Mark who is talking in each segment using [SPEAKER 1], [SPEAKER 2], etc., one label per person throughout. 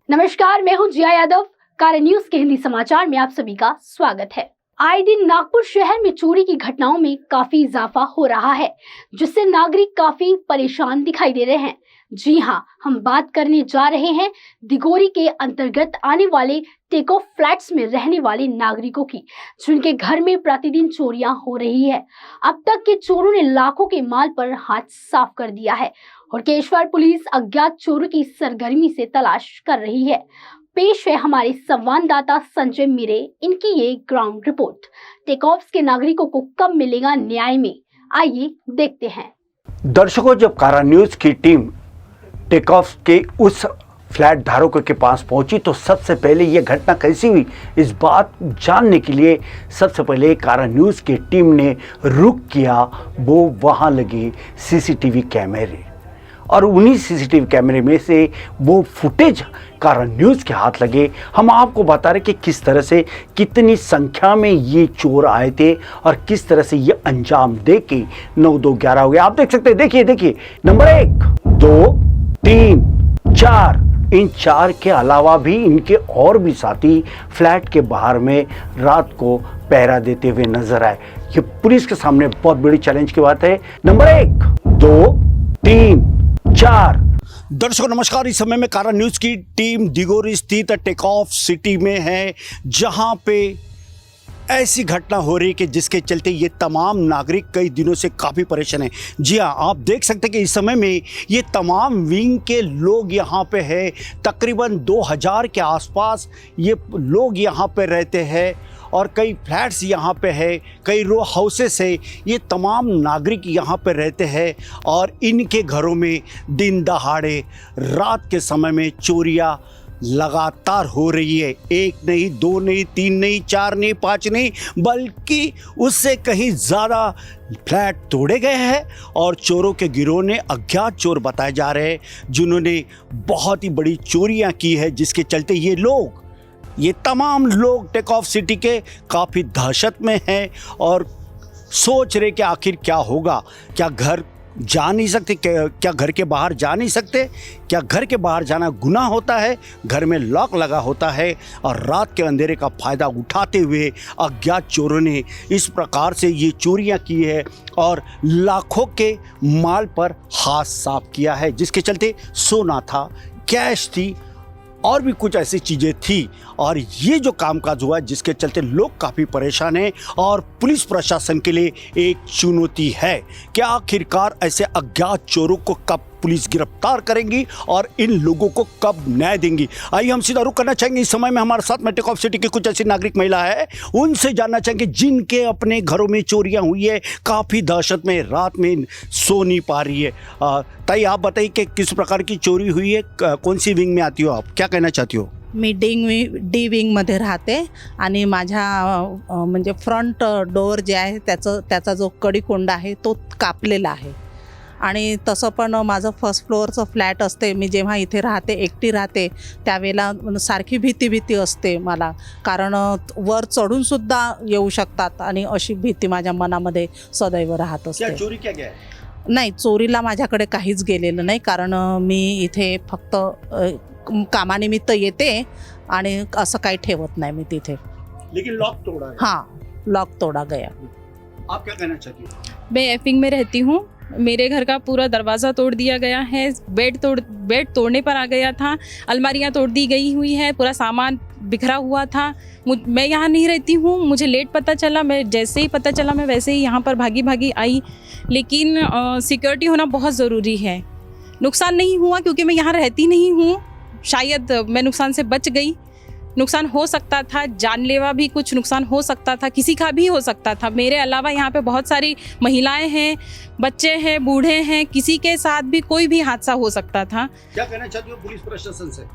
[SPEAKER 1] नमस्कार, मैं हूं जिया यादव। कारण न्यूज के हिंदी समाचार में आप सभी का स्वागत है। आए दिन नागपुर शहर में चोरी की घटनाओं में काफी इजाफा हो रहा है, जिससे नागरिक काफी परेशान दिखाई दे रहे हैं। जी हां, हम बात करने जा रहे हैं दिगोरी के अंतर्गत आने वाले टेक ऑफ फ्लैट्स में रहने वाले नागरिकों की, जिनके घर में प्रतिदिन चोरियां हो रही है। अब तक के चोरों ने लाखों के माल पर हाथ साफ कर दिया है और केशवर पुलिस अज्ञात चोरों की सरगर्मी से तलाश कर रही है। पेश है हमारे संवाददाता संजय मिरे, इनकी ये ग्राउंड रिपोर्ट। टेक ऑफ्स के नागरिकों को कब मिलेगा न्याय में, आइए देखते हैं।
[SPEAKER 2] दर्शकों, जब कारा न्यूज की टीम टेक ऑफ के उस फ्लैट धारकों के पास पहुंची तो सबसे पहले ये घटना कैसी हुई, इस बात जानने के लिए सबसे पहले कारा न्यूज की टीम ने रुख किया वो वहां लगे सीसीटीवी कैमरे, और उन्हीं सीसीटीवी कैमरे में से वो फुटेज कारा न्यूज के हाथ लगे। हम आपको बता रहे कि किस तरह से कितनी संख्या में ये चोर आए थे और किस तरह से ये अंजाम दे के 9, 2, 11 हो गए। आप देख सकते हैं, देखिए नंबर 1, 2, 3, 4, इन 4 के अलावा भी इनके और भी साथी फ्लैट के बाहर में रात को पहरा देते हुए नजर आए। ये पुलिस के सामने बहुत बड़ी चैलेंज की बात है। नंबर 1, 2, 3, 4। दर्शकों नमस्कार, इस समय में कारा न्यूज की टीम दिगोरी स्थित टेक ऑफ सिटी में है, जहां पे ऐसी घटना हो रही है कि जिसके चलते ये तमाम नागरिक कई दिनों से काफ़ी परेशान हैं। जी हाँ, आप देख सकते हैं कि इस समय में ये तमाम विंग के लोग यहाँ पे हैं। तकरीबन 2000 के आसपास ये लोग यहाँ पे रहते हैं और कई फ्लैट्स यहाँ पे है, कई रो हाउसेस है। ये तमाम नागरिक यहाँ पे रहते हैं और इनके घरों में दिन दहाड़े रात के समय में चोरियाँ लगातार हो रही है। 1 नहीं, 2 नहीं, 3 नहीं, 4 नहीं, 5 नहीं, बल्कि उससे कहीं ज़्यादा फ्लैट तोड़े गए हैं और चोरों के गिरोह ने अज्ञात चोर बताए जा रहे हैं, जिन्होंने बहुत ही बड़ी चोरियां की है, जिसके चलते ये तमाम लोग टेक ऑफ सिटी के काफ़ी दहशत में हैं और सोच रहे कि आखिर क्या होगा। क्या घर जा नहीं सकते, क्या घर के बाहर जा नहीं सकते, क्या घर के बाहर जाना गुनाह होता है, घर में लॉक लगा होता है, और रात के अंधेरे का फ़ायदा उठाते हुए अज्ञात चोरों ने इस प्रकार से ये चोरियां की है और लाखों के माल पर हाथ साफ किया है, जिसके चलते सोना था, कैश थी और भी कुछ ऐसी चीज़ें थी। और ये जो कामकाज हुआ जिसके चलते लोग काफ़ी परेशान हैं और पुलिस प्रशासन के लिए एक चुनौती है कि आखिरकार ऐसे अज्ञात चोरों को कब पुलिस गिरफ्तार करेंगी और इन लोगों को कब न्याय देंगी। आइए हम सीधा रुख करना चाहेंगे। इस समय में हमारे साथ में टेक ऑफ सिटी की कुछ ऐसी नागरिक महिला है, उनसे जानना चाहेंगे जिनके अपने घरों में चोरियां हुई है, काफ़ी दहशत में रात में सो नहीं पा रही है। ताई, आप बताइए कि किस प्रकार की चोरी हुई है, कौन सी विंग में आती हो आप, क्या कहना चाहती हो?
[SPEAKER 3] मी डी विंगमध्ये राहते आणि माझ्या म्हणजे फ्रंट डोअर जे आहे त्याचा जो कडीकोंडा आहे तो कापलेला आहे आणि तसं पण माझं फर्स्ट फ्लोअरचं फ्लॅट असते. मी जेव्हा इथे राहते, एकटी राहते, त्यावेळेला सारखी भीती असते मला, कारण वर चढूनसुद्धा येऊ शकतात आणि अशी भीती माझ्या मनामध्ये सदैव राहत असते.
[SPEAKER 2] चोरी क्या गया?
[SPEAKER 3] नाही, चोरीला माझ्याकडे काहीच गेलेलं नाही, कारण मी इथे फक्त कामानिमित्त येते आणि असं काही ठेवत नाही मी तिथे.
[SPEAKER 2] लेकिन लॉक तोड़ा है?
[SPEAKER 3] हाँ, लॉक तोड़ा गया.
[SPEAKER 2] आप क्या कहना चाहती हो?
[SPEAKER 4] मैं एफिंग में रहती हूँ। मेरे घर का पूरा दरवाज़ा तोड़ दिया गया है, बेड तोड़ने पर आ गया था, अलमारियाँ तोड़ दी गई हुई है, पूरा सामान बिखरा हुआ था। मैं यहाँ नहीं रहती हूँ, मुझे लेट पता चला, मैं जैसे ही पता चला मैं वैसे ही यहाँ पर भागी आई, लेकिन सिक्योरिटी होना बहुत ज़रूरी है। नुकसान नहीं हुआ क्योंकि मैं यहाँ रहती नहीं हूँ, शायद मैं नुकसान से बच गई। नुकसान हो सकता था, जानलेवा भी कुछ नुकसान हो सकता था, किसी का भी हो सकता था। मेरे अलावा यहाँ पे बहुत सारी महिलाएं हैं, बच्चे हैं, बूढ़े हैं, किसी के साथ भी कोई भी हादसा हो सकता था।
[SPEAKER 2] क्या कहना चाहती हो पुलिस प्रशासन से?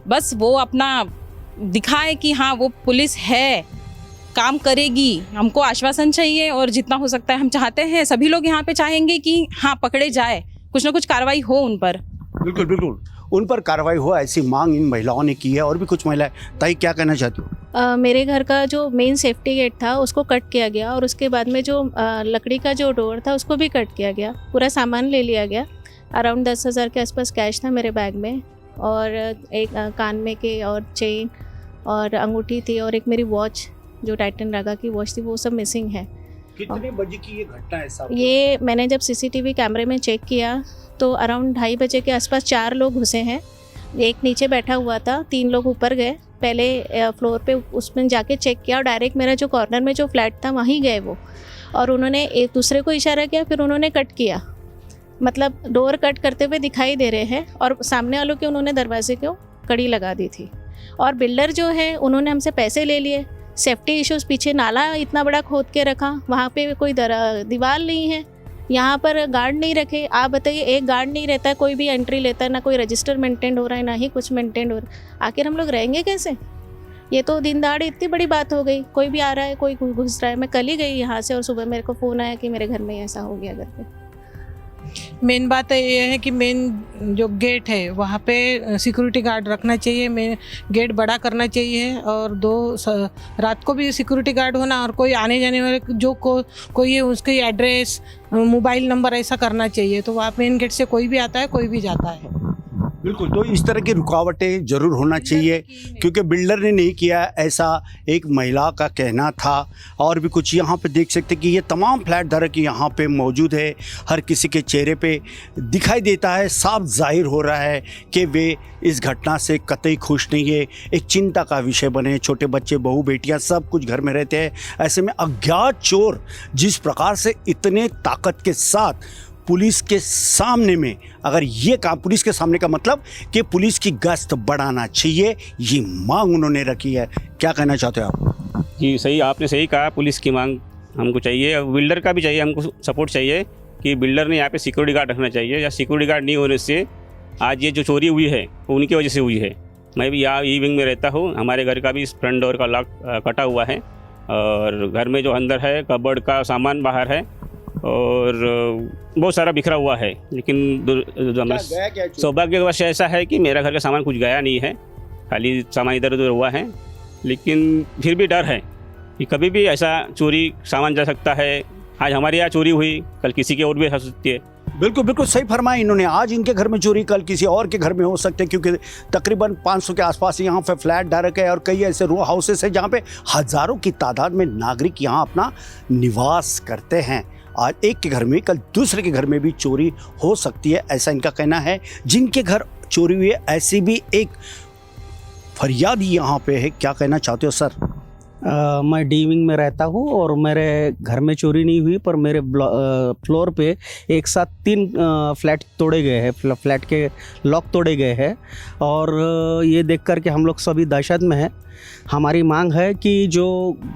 [SPEAKER 4] बस वो अपना दिखाए कि हाँ वो पुलिस है, काम करेगी, हमको आश्वासन चाहिए और जितना हो सकता है हम चाहते हैं, सभी लोग यहाँ पे चाहेंगे कि हाँ पकड़े जाए, कुछ ना कुछ कार्रवाई हो उन पर।
[SPEAKER 2] बिल्कुल उन पर कार्रवाई हो, ऐसी मांग इन महिलाओं ने की है। और भी कुछ महिलाएं, ताई क्या कहना चाहती हो?
[SPEAKER 5] मेरे घर का जो मेन सेफ्टी गेट था उसको कट किया गया और उसके बाद में जो लकड़ी का जो डोर था उसको भी कट किया गया, पूरा सामान ले लिया गया। अराउंड 10,000 के आसपास कैश था मेरे बैग में और एक कान में के और चेन और अंगूठी थी और एक मेरी वॉच जो टाइटन रागा की वॉच थी वो सब मिसिंग है।
[SPEAKER 2] कितने बजे की ये घटना है साहब?
[SPEAKER 5] ये मैंने जब सीसीटीवी कैमरे में चेक किया तो अराउंड 2:30 बजे के आसपास 4 लोग घुसे हैं। एक नीचे बैठा हुआ था, 3 लोग ऊपर गए, पहले फ्लोर पे उसमें जाके चेक किया और डायरेक्ट मेरा जो कॉर्नर में जो फ्लैट था वहीं गए वो, और उन्होंने एक दूसरे को इशारा किया, फिर उन्होंने कट किया, मतलब डोर कट करते हुए दिखाई दे रहे हैं और सामने वालों के उन्होंने दरवाजे को कड़ी लगा दी थी। और बिल्डर जो है उन्होंने हमसे पैसे ले लिए, सेफ्टी इश्यूज़, पीछे नाला इतना बड़ा खोद के रखा, वहाँ पे कोई दीवार नहीं है, यहाँ पर गार्ड नहीं रखे। आप बताइए, एक गार्ड नहीं रहता है, कोई भी एंट्री लेता है, ना कोई रजिस्टर मेंटेन हो रहा है, ना ही कुछ मेंटेन हो रहा है, आखिर हम लोग रहेंगे कैसे? ये तो दिन दहाड़े इतनी बड़ी बात हो गई, कोई भी आ रहा है, कोई घुस रहा है। मैं कल ही गई यहाँ से और सुबह मेरे को फ़ोन आया कि मेरे घर में ऐसा हो गया। घर पे
[SPEAKER 6] मेन बात ये है कि मेन जो गेट है वहाँ पे सिक्योरिटी गार्ड रखना चाहिए, मेन गेट बड़ा करना चाहिए और रात को भी सिक्योरिटी गार्ड होना, और कोई आने जाने वाले जो कोई है उसकी एड्रेस, मोबाइल नंबर ऐसा करना चाहिए। तो वहाँ मेन गेट से कोई भी आता है, कोई भी जाता है।
[SPEAKER 2] बिल्कुल, तो इस तरह की रुकावटें ज़रूर होना चाहिए, क्योंकि बिल्डर ने नहीं किया ऐसा एक महिला का कहना था। और भी कुछ यहाँ पे देख सकते कि ये तमाम फ्लैट धारक यहाँ पे मौजूद है, हर किसी के चेहरे पे दिखाई देता है, साफ जाहिर हो रहा है कि वे इस घटना से कतई खुश नहीं है, एक चिंता का विषय बने। छोटे बच्चे, बहू बेटियाँ सब कुछ घर में रहते हैं। ऐसे में अज्ञात चोर जिस प्रकार से इतने ताकत के साथ पुलिस के सामने में, अगर ये काम पुलिस के सामने का मतलब कि पुलिस की गश्त बढ़ाना चाहिए, ये मांग उन्होंने रखी है। क्या कहना चाहते हो आप?
[SPEAKER 7] जी सही, आपने सही कहा, पुलिस की मांग हमको चाहिए, बिल्डर का भी चाहिए, हमको सपोर्ट चाहिए कि बिल्डर ने यहाँ पे सिक्योरिटी गार्ड रखना चाहिए। या सिक्योरिटी गार्ड नहीं होने से आज ये जो चोरी हुई है वो उनकी वजह से हुई है। मैं भी यहाँ ई विंग में रहता हूँ, हमारे घर का भी फ्रंट डोर का लॉक कटा हुआ है और घर में जो अंदर है कबर्ड का सामान बाहर है और बहुत सारा बिखरा हुआ है। लेकिन सौभाग्यवश ऐसा है कि मेरा घर का सामान कुछ गया नहीं है, खाली सामान इधर उधर हुआ है। लेकिन फिर भी डर है कि कभी भी ऐसा चोरी सामान जा सकता है। आज हमारे यहाँ चोरी हुई, कल किसी के और भी हो सकती है।
[SPEAKER 2] बिल्कुल बिल्कुल सही फरमाया इन्होंने। आज इनके घर में चोरी, कल किसी और के घर में हो सकते हैं, क्योंकि तकरीबन 500 के आसपास यहाँ पे फ्लैट धारक है और कई ऐसे रो हाउसेस हैं जहाँ पे हज़ारों की तादाद में नागरिक यहाँ अपना निवास करते हैं। आज एक के घर में कल दूसरे के घर में भी चोरी हो सकती है, ऐसा इनका कहना है। जिनके घर चोरी हुई है ऐसी भी एक फरियाद यहाँ पे है। क्या कहना चाहते हो सर?
[SPEAKER 8] मैं डी विंग में रहता हूँ और मेरे घर में चोरी नहीं हुई, पर मेरे फ्लोर पे एक साथ 3 फ्लैट तोड़े गए हैं, फ्लैट के लॉक तोड़े गए हैं। और ये देख कर के हम लोग सभी दहशत में हैं। हमारी मांग है कि जो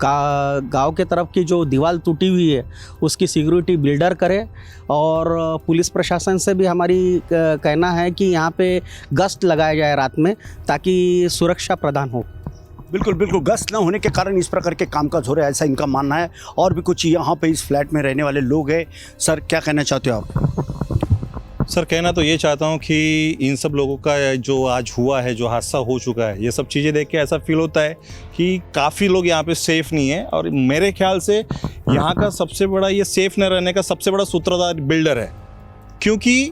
[SPEAKER 8] गांव के तरफ की जो दीवार टूटी हुई है उसकी सिक्योरिटी बिल्डर करे, और पुलिस प्रशासन से भी हमारी कहना है कि यहाँ पे गश्त लगाया जाए रात में, ताकि सुरक्षा प्रदान हो।
[SPEAKER 2] बिल्कुल बिल्कुल, गश्त न होने के कारण इस प्रकार के कामकाज हो रहे हैं, ऐसा इनका मानना है। और भी कुछ यहाँ पे इस फ्लैट में रहने वाले लोग हैं। सर क्या कहना चाहते हो आप?
[SPEAKER 9] सर कहना तो ये चाहता हूँ कि इन सब लोगों का जो आज हुआ है, जो हादसा हो चुका है, ये सब चीज़ें देख के ऐसा फील होता है कि काफ़ी लोग यहाँ पे सेफ़ नहीं है। और मेरे ख्याल से यहाँ का सबसे बड़ा, ये सेफ़ न रहने का सबसे बड़ा सूत्रधार बिल्डर है, क्योंकि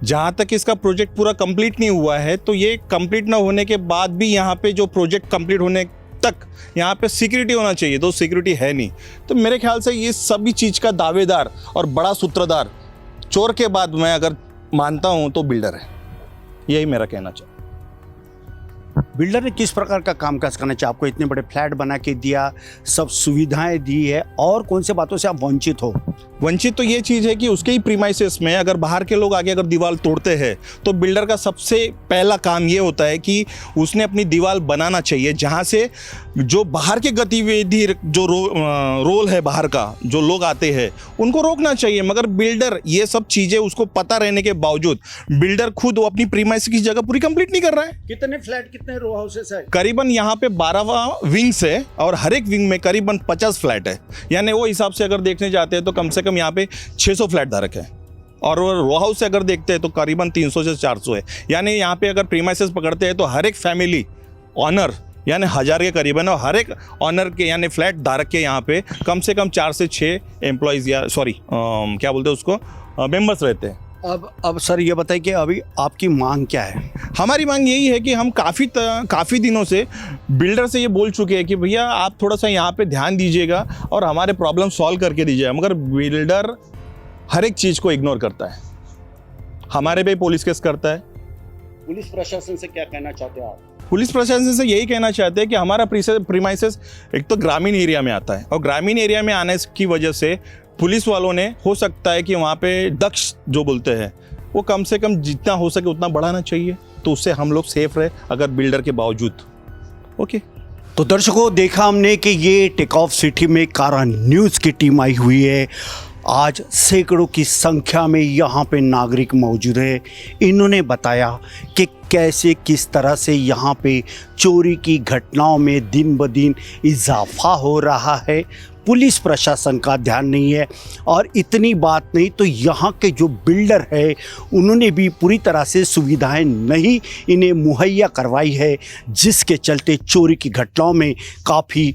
[SPEAKER 9] जहाँ तक इसका प्रोजेक्ट पूरा कंप्लीट नहीं हुआ है, तो ये कंप्लीट ना होने के बाद भी यहाँ पे जो प्रोजेक्ट कंप्लीट होने तक यहाँ पे सिक्योरिटी होना चाहिए, तो सिक्योरिटी है नहीं। तो मेरे ख्याल से ये सभी चीज़ का दावेदार और बड़ा सूत्रधार चोर के बाद मैं अगर मानता हूँ तो बिल्डर है। यही मेरा कहना चाहिए।
[SPEAKER 2] बिल्डर ने किस प्रकार का कामकाज करना चाहिए? आपको इतने बड़े फ्लैट बना के दिया, सब सुविधाएं दी है, और कौन से बातों से आप वंचित हो?
[SPEAKER 9] वंचित तो ये चीज़ है कि उसके ही प्रीमाइसेस में अगर बाहर के लोग आगे अगर दीवार तोड़ते हैं तो बिल्डर का सबसे पहला काम ये होता है कि उसने अपनी दीवार बनाना चाहिए, जहाँ से जो बाहर के गतिविधि जो रोल है बाहर का, जो लोग आते हैं उनको रोकना चाहिए। मगर बिल्डर ये सब चीज़ें उसको पता रहने के बावजूद बिल्डर खुद वो अपनी प्रीमाइस की जगह पूरी कंप्लीट नहीं कर रहा है।
[SPEAKER 2] कितने फ्लैट, कितने रो हाउसेस है?
[SPEAKER 9] करीबन यहाँ पे 12 विंग्स है और हर एक विंग में करीबन 50 फ्लैट है। यानी वो हिसाब से अगर देखने जाते हैं तो कम से कम यहाँ पे 600 फ्लैट धारक है। और रो हाउस से अगर देखते हैं तो करीबन 300 से 400 है। यानी यहाँ पे अगर प्रीमाइसेस पकड़ते हैं तो हर एक फैमिली ऑनर यानी 1000 के करीबन, और हर एक ऑनर के यानी फ्लैट धारक के यहाँ पे कम से कम 4 से 6 एम्प्लॉयज़ या क्या बोलते हैं उसको, मेंबर्स रहते हैं।
[SPEAKER 2] अब सर ये बताइए कि अभी आपकी मांग क्या है?
[SPEAKER 9] हमारी मांग यही है कि हम काफ़ी दिनों से बिल्डर से ये बोल चुके हैं कि भैया आप थोड़ा सा यहाँ पे ध्यान दीजिएगा और हमारे प्रॉब्लम सॉल्व करके दीजिएगा, मगर बिल्डर हर एक चीज़ को इग्नोर करता है, हमारे पे पुलिस केस करता है।
[SPEAKER 2] पुलिस प्रशासन से क्या कहना चाहते हो आप?
[SPEAKER 9] पुलिस प्रशासन से यही कहना चाहते हैं कि हमारा प्रीमाइसेस एक तो ग्रामीण एरिया में आता है और ग्रामीण एरिया में आने की वजह से पुलिस वालों ने हो सकता है कि वहाँ पे दक्ष जो बोलते हैं वो कम से कम जितना हो सके उतना बढ़ाना चाहिए, तो उससे हम लोग सेफ रहे अगर बिल्डर के बावजूद। ओके,
[SPEAKER 2] तो दर्शकों देखा हमने कि ये टेक ऑफ सिटी में कारा न्यूज़ की टीम आई हुई है। आज सैकड़ों की संख्या में यहाँ पे नागरिक मौजूद है। इन्होंने बताया कि कैसे किस तरह से यहाँ पे चोरी की घटनाओं में दिन ब दिन इजाफा हो रहा है। पुलिस प्रशासन का ध्यान नहीं है और इतनी बात नहीं तो यहाँ के जो बिल्डर है उन्होंने भी पूरी तरह से सुविधाएं नहीं इन्हें मुहैया करवाई है, जिसके चलते चोरी की घटनाओं में काफ़ी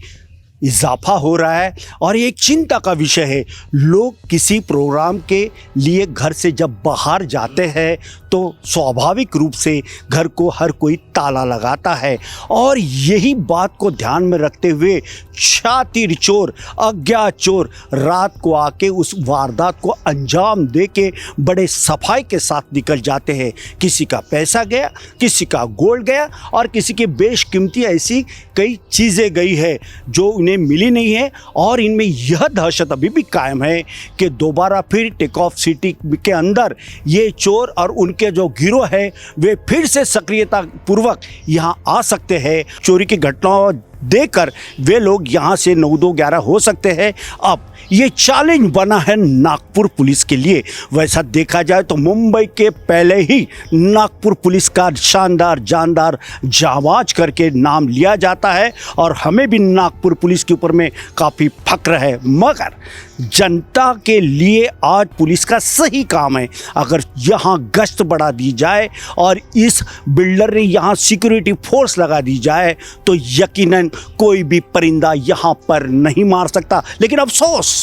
[SPEAKER 2] इजाफा हो रहा है। और एक चिंता का विषय है, लोग किसी प्रोग्राम के लिए घर से जब बाहर जाते हैं तो स्वाभाविक रूप से घर को हर कोई ताला लगाता है और यही बात को ध्यान में रखते हुए शातिर चोर, अज्ञात चोर रात को आके उस वारदात को अंजाम दे के बड़े सफाई के साथ निकल जाते हैं। किसी का पैसा गया, किसी का गोल्ड गया और किसी की बेशकीमती ऐसी कई चीज़ें गई है जो उन्हें मिली नहीं है। और इनमें यह दहशत अभी भी कायम है कि दोबारा फिर टेक ऑफ सिटी के अंदर ये चोर और उनके जो गिरोह है वे फिर से सक्रियता पूर्वक यहाँ आ सकते हैं। चोरी की घटनाओं देकर वे लोग यहाँ से 9-2-11 हो सकते हैं। अब ये चैलेंज बना है नागपुर पुलिस के लिए। वैसा देखा जाए तो मुंबई के पहले ही नागपुर पुलिस का शानदार जानदार जांबाज करके नाम लिया जाता है और हमें भी नागपुर पुलिस के ऊपर में काफ़ी फक्र है। मगर जनता के लिए आज पुलिस का सही काम है। अगर यहाँ गश्त बढ़ा दी जाए और इस बिल्डर ने यहाँ सिक्योरिटी फोर्स लगा दी जाए तो यकीनन कोई भी परिंदा यहाँ पर नहीं मार सकता। लेकिन अफसोस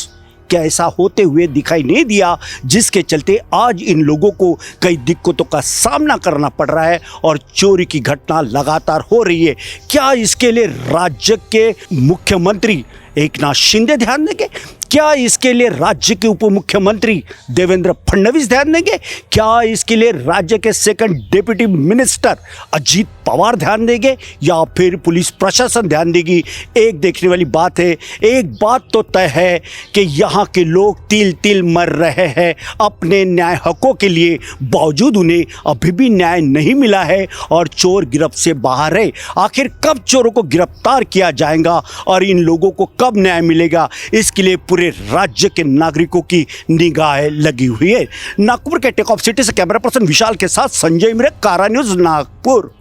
[SPEAKER 2] क्या ऐसा होते हुए दिखाई नहीं दिया, जिसके चलते आज इन लोगों को कई दिक्कतों का सामना करना पड़ रहा है और चोरी की घटना लगातार हो रही है। क्या इसके लिए राज्य के मुख्यमंत्री एकनाथ शिंदे ध्यान देंगे? क्या इसके लिए राज्य के उप मुख्यमंत्री देवेंद्र फडणवीस ध्यान देंगे? क्या इसके लिए राज्य के second deputy minister Ajit Pawar ध्यान देंगे या फिर पुलिस प्रशासन ध्यान देगी? एक देखने वाली बात है। एक बात तो तय है कि यहाँ के लोग तिल तिल मर रहे हैं अपने न्याय हकों के लिए, बावजूद उन्हें अभी भी न्याय नहीं मिला है और चोर गिरफ्त से बाहर है। आखिर कब चोरों को गिरफ्तार किया जाएगा और इन लोगों को कब न्याय मिलेगा, इसके लिए पूरे राज्य के नागरिकों की निगाहें लगी हुई है। नागपुर के टेक ऑफ सिटी से कैमरा पर्सन विशाल के साथ संजय मिरे, कारा न्यूज़ नागपुर।